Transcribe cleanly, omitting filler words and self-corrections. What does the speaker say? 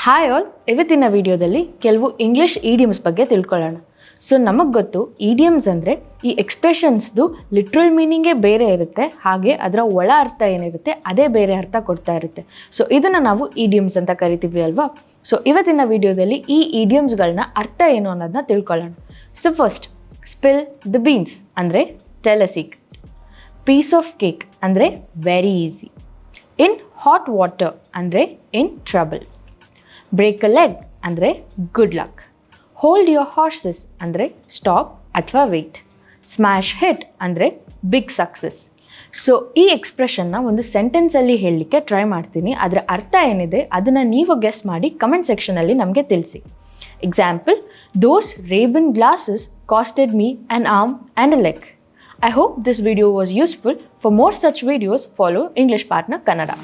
Hi all, ಇವತ್ತಿನ ವಿಡಿಯೋದಲ್ಲಿ ಕೆಲವು ಇಂಗ್ಲೀಷ್ ಇಡಿಯಮ್ಸ್ ಬಗ್ಗೆ ತಿಳ್ಕೊಳ್ಳೋಣ. ಸೊ ನಮಗೆ ಗೊತ್ತು ಇಡಿಯಮ್ಸ್ ಅಂದರೆ ಈ ಎಕ್ಸ್ಪ್ರೆಷನ್ಸ್ದು ಲಿಟ್ರಲ್ ಮೀನಿಂಗೇ ಬೇರೆ ಇರುತ್ತೆ, ಹಾಗೆ ಅದರ ಒಳ ಅರ್ಥ ಏನಿರುತ್ತೆ ಅದೇ ಬೇರೆ ಅರ್ಥ ಕೊಡ್ತಾ ಇರುತ್ತೆ. ಸೊ ಇದನ್ನು ನಾವು ಇಡಿಯಮ್ಸ್ ಅಂತ ಕರಿತೀವಿ ಅಲ್ವಾ. ಸೊ ಇವತ್ತಿನ ವಿಡಿಯೋದಲ್ಲಿ ಈ ಇಡಿಯಮ್ಸ್ಗಳನ್ನ ಅರ್ಥ ಏನು ಅನ್ನೋದನ್ನ ತಿಳ್ಕೊಳ್ಳೋಣ. So first, spill the beans ಅಂದರೆ tell a secret. Piece of cake ಅಂದರೆ very easy. In hot water ಅಂದರೆ in trouble. Break a leg ಅಂದರೆ good luck. Hold your horses ಅಂದರೆ ಸ್ಟಾಪ್ ಅಥವಾ ವೆಯ್ಟ್. ಸ್ಮ್ಯಾಶ್ ಹಿಟ್ ಅಂದರೆ ಬಿಗ್ ಸಕ್ಸಸ್. ಸೊ ಈ ಎಕ್ಸ್ಪ್ರೆಷನ್ನ ಒಂದು ಸೆಂಟೆನ್ಸಲ್ಲಿ ಹೇಳಲಿಕ್ಕೆ ಟ್ರೈ ಮಾಡ್ತೀನಿ. ಅದರ ಅರ್ಥ ಏನಿದೆ ಅದನ್ನು ನೀವು ಗೆಸ್ ಮಾಡಿ ಕಮೆಂಟ್ ಸೆಕ್ಷನಲ್ಲಿ ನಮಗೆ ತಿಳಿಸಿ. Example, those Ray-Ban glasses costed me on arm and a leg. I hope this video was useful. For more such videos, follow English Partner Kannada.